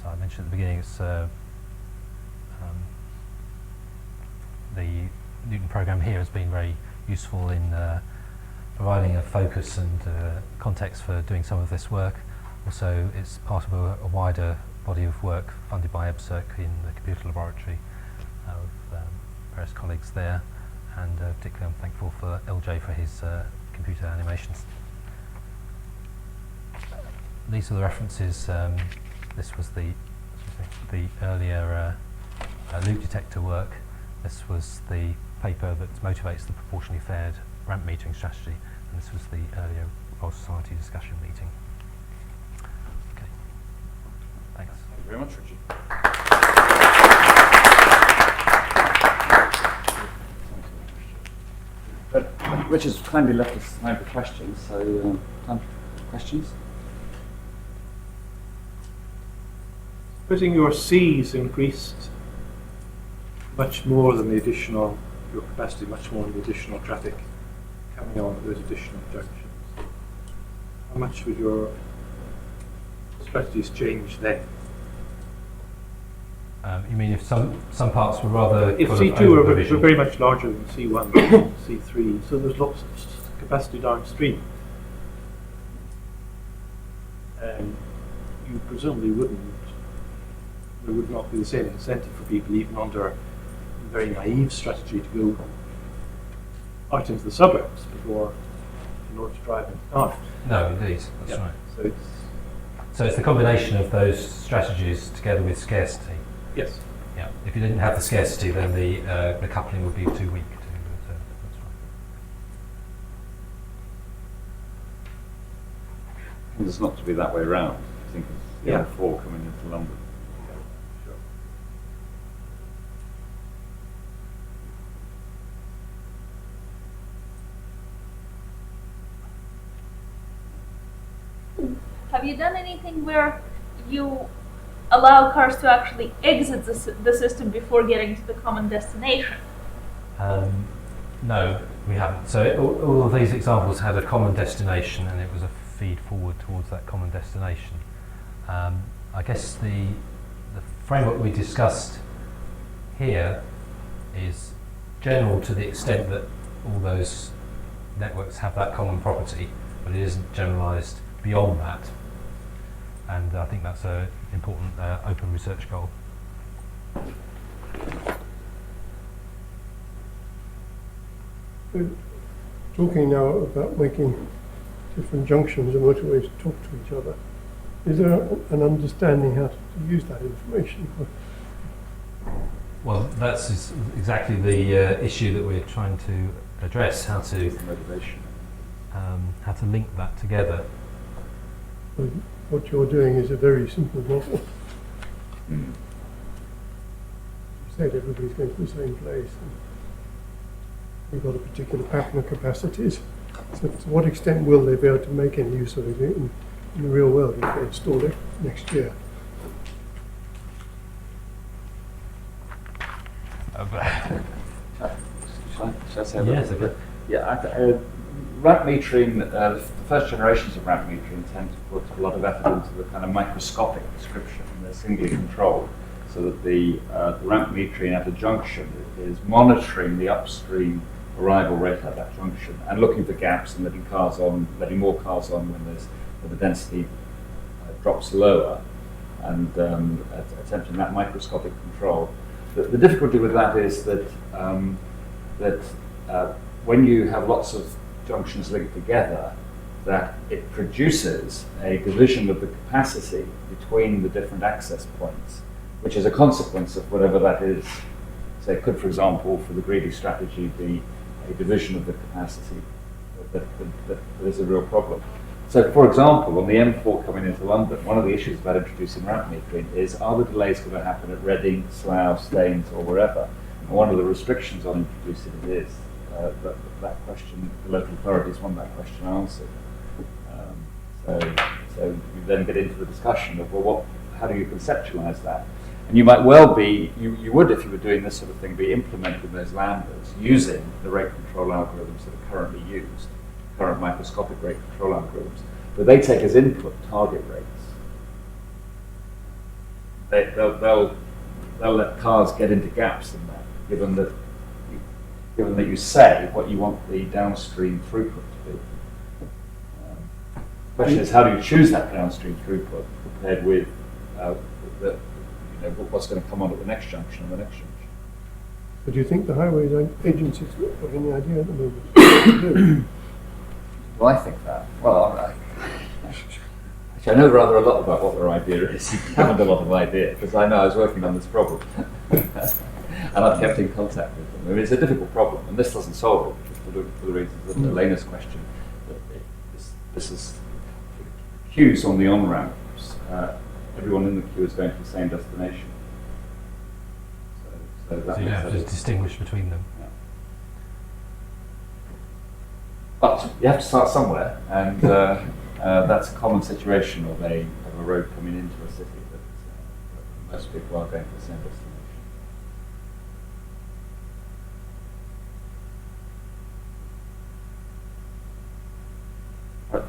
I mentioned at the beginning, it's the Newton programme here has been very useful in providing a focus and context for doing some of this work. Also, it's part of a wider body of work funded by EBSERC in the computer laboratory of various colleagues there, and particularly I'm thankful for LJ for his computer animations. These are the references. This was the earlier loop detector work. This was the paper that motivates the proportionally fared ramp metering strategy, and this was the earlier Royal Society discussion meeting. Okay, thanks. Thank you very much, Richard. But Richard's kindly left us time for questions, so time for questions. Supposing your C's increased much more than the additional, your capacity much more than the additional traffic coming on at those additional junctions, how much would your strategies change then? You mean if some parts were rather... If C2 were very much larger than C1 or C3, so there's lots of capacity downstream. You presumably there would not be the same incentive for people, even under a very naive strategy, to go out into the suburbs in order to drive into town. No, indeed, that's right. So it's the combination of those strategies together with scarcity. yes. Yeah. If you didn't have the scarcity, then the coupling would be too weak. That's right. It's not to be that way around. I think it's the Yeah. M4 coming into London. Sure. Have you done anything where you allow cars to actually exit the system before getting to the common destination? No, we haven't. So all of these examples had a common destination, and it was a feed forward towards that common destination. I guess the framework we discussed here is general to the extent that all those networks have that common property, but it isn't generalised beyond that. And I think that's an important open research goal. So, talking now about making different junctions and motorways talk to each other, is there an understanding how to use that information? Well, that's exactly the issue that we're trying to address, how to Motivation. link that together. Well, what you're doing is a very simple model. You said everybody's going to the same place, and we've got a particular pattern of capacities. So to what extent will they be able to make any use of it in the real world if they install it next year? Shall I say a Yes, little bit? Yeah, ramp metering, the first generations of ramp metering tend to put a lot of effort into the kind of microscopic description, and they're singly controlled, so that the ramp metering at a junction is monitoring the upstream arrival rate at that junction and looking for gaps and letting more cars on when the density drops lower, and attempting that microscopic control. The difficulty with that is that when you have lots of junctions linked together, that it produces a division of the capacity between the different access points, which is a consequence of whatever that is. So it could, for example, for the greedy strategy, be a division of the capacity that is a real problem. So, for example, on the M4 coming into London, one of the issues about introducing ramp metering is, are the delays going to happen at Reading, Slough, Staines, or wherever? And one of the restrictions on introducing it is that question, the local authorities want that question answered. So you then get into the discussion of, well, how do you conceptualize that? And you might well be, you would, if you were doing this sort of thing, be implementing those lambdas using the rate control algorithms that are currently used, current microscopic rate control algorithms, but they take as input target rates. They'll let cars get into gaps in that, given that you say what you want the downstream throughput to be. The question is, how do you choose that downstream throughput compared with what's going to come on at the next junction and the next junction? But do you think the highways agencies have got any idea at the moment what to do? Well, I think that. Well, actually, I know rather a lot about what their idea is. I haven't a lot of idea, because I know I was working on this problem. And I've kept in contact with them. I mean, it's a difficult problem, and this doesn't solve it, just for the reasons of Elena's question. This is queues on the on-ramps. Everyone in the queue is going to the same destination. So You have to distinguish between them. Yeah. But you have to start somewhere, and that's a common situation of a road coming into a city that most people are going to the same destination.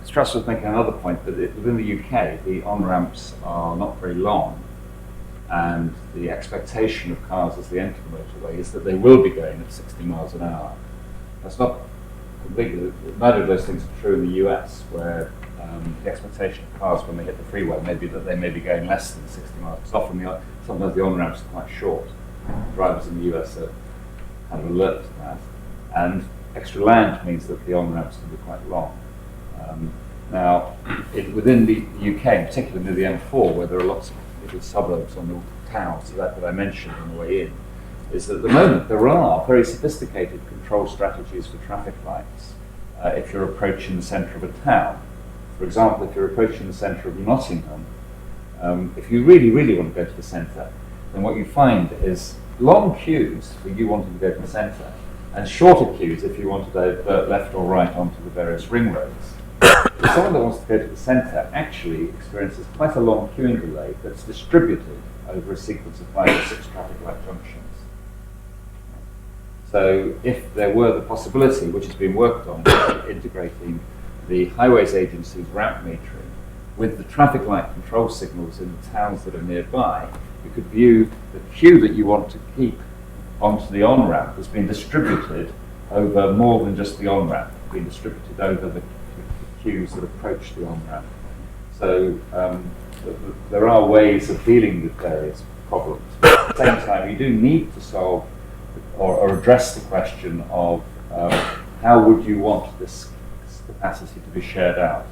Strauss was making another point that within the UK, the on-ramps are not very long, and the expectation of cars as they enter the motorway is that they will be going at 60 miles an hour. That's not completely, neither of those things are true in the US, where the expectation of cars when they hit the freeway may be that they may be going less than 60 miles, because often sometimes the on-ramps are quite short. Drivers in the US are kind of alert to that. And extra land means that the on-ramps can be quite long. Now, within the UK, particularly near the M4, where there are lots of little suburbs on the towns that I mentioned on the way in, is that at the moment there are very sophisticated control strategies for traffic lights if you're approaching the centre of a town. For example, if you're approaching the centre of Nottingham, if you really, really want to go to the centre, then what you find is long queues for you wanting to go to the centre, and shorter queues if you want to divert left or right onto the various ring roads. But someone that wants to go to the centre actually experiences quite a long queuing delay that's distributed over a sequence of 5 or 6 traffic light junctions. So if there were the possibility, which has been worked on, of integrating the highways agency's ramp metering with the traffic light control signals in the towns that are nearby, you could view the queue that you want to keep onto the on-ramp as being distributed over more than just the on-ramp, being distributed over the queues that approach the on-ramp. So there are ways of dealing with various problems. But at the same time, you do need to solve or address the question of how would you want this capacity to be shared out?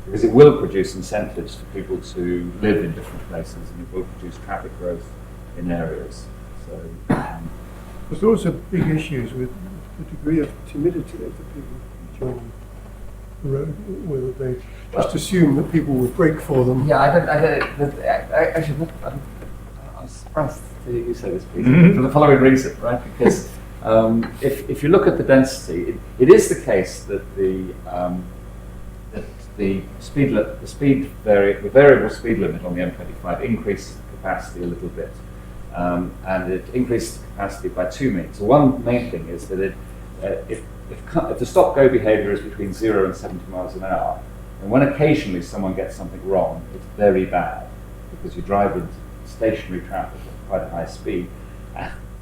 Because it will produce incentives for people to live in different places, and it will produce traffic growth in areas. So there's also big issues with the degree of timidity of the people joining the road, whether they just assume that people will brake for them. yeah, actually, I'm surprised to hear you say this, Peter, for the following reason, right? Because if you look at the density, it is the case that the variable speed limit on the M25 increases the capacity a little bit, and it increases the capacity by 2 meters. So one main thing is that if the stop-go behaviour is between 0 and 70 miles an hour, and when occasionally someone gets something wrong, it's very bad, because you drive into stationary traffic at quite a high speed,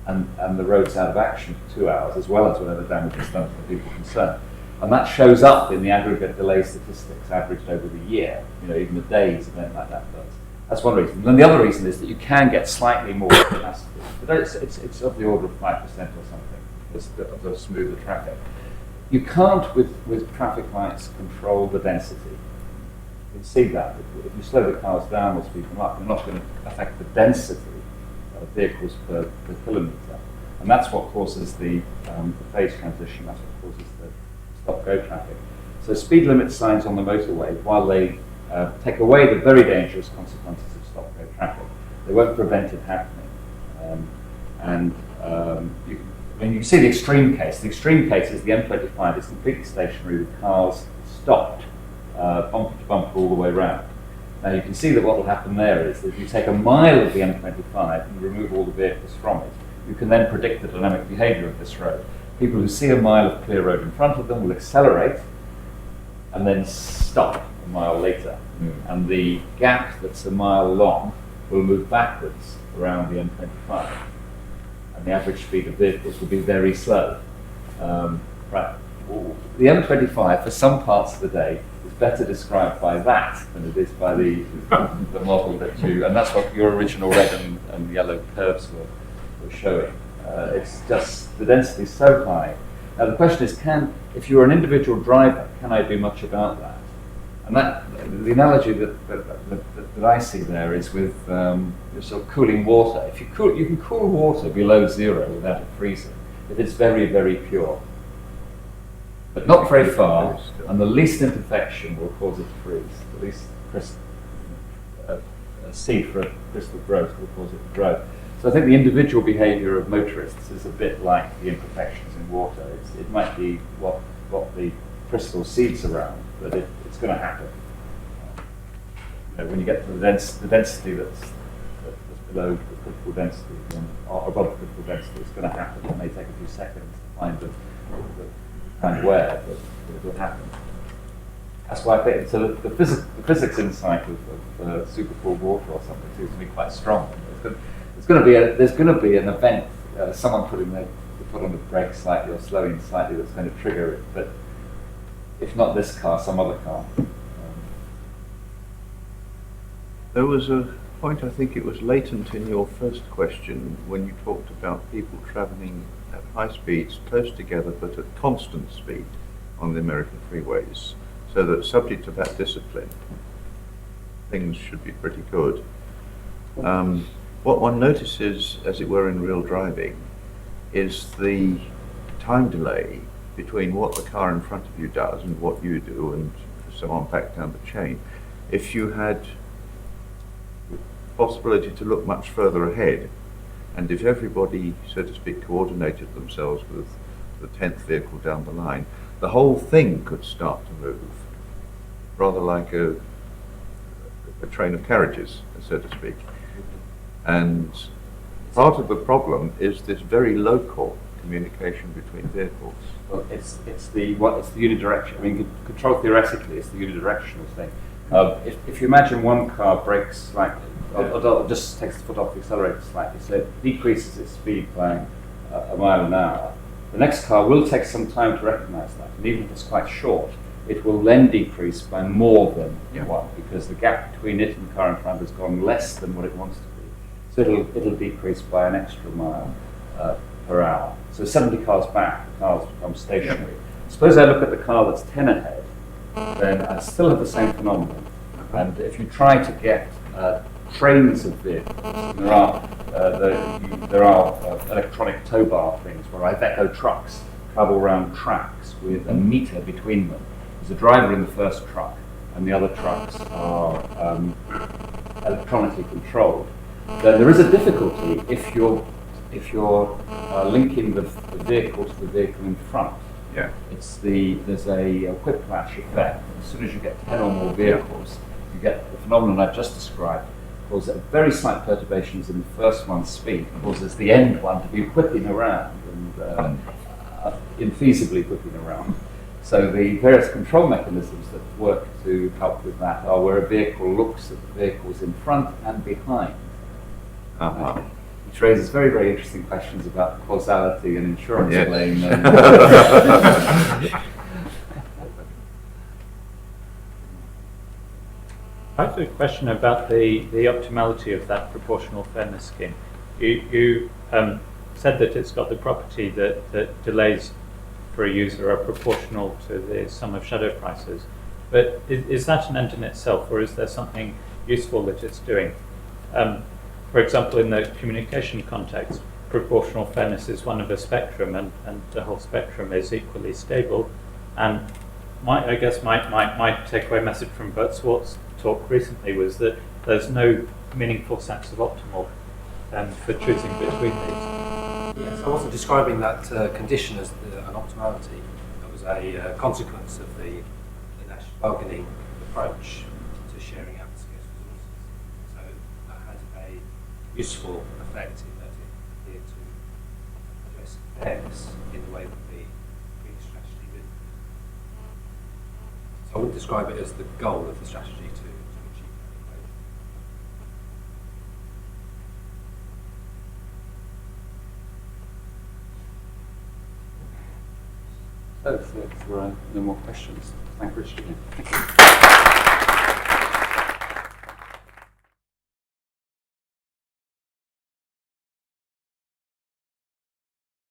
and the road's out of action for 2 hours, as well as whatever damage is done to the people concerned. And that shows up in the aggregate delay statistics averaged over the year, even a day's event like that does. That's one reason. And the other reason is that you can get slightly more capacity. But it's of the order of 5% or something, of the smoother traffic. You can't, with traffic lights, control the density. You can see that. If you slow the cars down or speed them up, you're not going to affect the density of vehicles per kilometre. And that's what causes the phase transition, that's what causes the stop-go traffic. So speed limit signs on the motorway, while they take away the very dangerous consequences of stop-go traffic, they won't prevent it happening. You can see the extreme case. The extreme case is the M25 is completely stationary with cars stopped, bumper to bumper all the way round. Now you can see that what will happen there is that if you take a mile of the M25 and remove all the vehicles from it, you can then predict the dynamic behaviour of this road. People who see a mile of clear road in front of them will accelerate and then stop a mile later. And the gap that's a mile long will move backwards around the M25. And the average speed of vehicles will be very slow. Right. The M25, for some parts of the day, is better described by that than it is by the model that you, and that's what your original red and yellow curves were showing. It's just, the density is so high. Now the question is, if you're an individual driver, can I do much about that? And the analogy that I see there is with sort of cooling water. You can cool water below 0 without it freezing if it's very, very pure. But not very far, and the least imperfection will cause it to freeze. The least a seed for a crystal growth will cause it to grow. So I think the individual behaviour of motorists is a bit like the imperfections in water. It might be what the crystal seeds around, but it's going to happen. When you get to the density that's below the critical density, or above the critical density, it's going to happen. It may take a few seconds to find the kind of where, but it will happen. That's why I think so. The physics insight of supercooled water or something seems to be quite strong. There's going to be an event, someone put on the brake slightly or slowing slightly, that's going to trigger it. But if not this car, some other car. There was a point, I think it was latent in your first question, when you talked about people travelling at high speeds close together but at constant speed on the American freeways, so that subject to that discipline, things should be pretty good. What one notices, as it were, in real driving is the time delay between what the car in front of you does and what you do, and so on back down the chain. If you had possibility to look much further ahead, and if everybody, so to speak, coordinated themselves with the 10th vehicle down the line, the whole thing could start to move, rather like a train of carriages, so to speak. And part of the problem is this very local communication between vehicles. Well, it's the unidirectional. I mean, control theoretically, it's the unidirectional thing. If you imagine one car brakes slightly, or just takes the foot off the accelerator slightly, so it decreases its speed by a mile an hour, the next car will take some time to recognise that, and even if it's quite short, it will then decrease by more than one, because the gap between it and the car in front has gone less than what it wants to be. So it'll decrease by an extra mile per hour. So 70 cars back, the cars become stationary. Suppose I look at the car that's 10 ahead, then I still have the same phenomenon. And if you try to get trains of vehicles, there are electronic tow bar things where Iveco trucks travel around tracks with a meter between them. There's a driver in the first truck, and the other trucks are electronically controlled. Then there is a difficulty if you're linking the vehicle to the vehicle in front. Yeah. There's a whiplash effect. As soon as you get 10 or more vehicles, you get the phenomenon I've just described. Causes very slight perturbations in the first one's speed, causes the end one to be whipping around and infeasibly whipping around. So the various control mechanisms that work to help with that are where a vehicle looks at the vehicles in front and behind. Which raises very, very interesting questions about causality and insurance claim. I have a question about the optimality of that proportional fairness scheme. You said that it's got the property that delays for a user are proportional to the sum of shadow prices. But is that an end in itself, or is there something useful that it's doing? For example, in the communication context, proportional fairness is one of a spectrum, and the whole spectrum is equally stable. And my takeaway message from Bert Swartz's talk recently was that there's no meaningful sense of optimal for choosing between these. Yes, I wasn't describing that condition as an optimality. It was a consequence of the Nash bargaining approach to sharing out scarce resources. So that had a useful effect in that it appeared to address fairness in the way that the previous strategy did. So I wouldn't describe it as the goal of the strategy to achieve that equation. So if there are no more questions, thank Richard again. Thank you.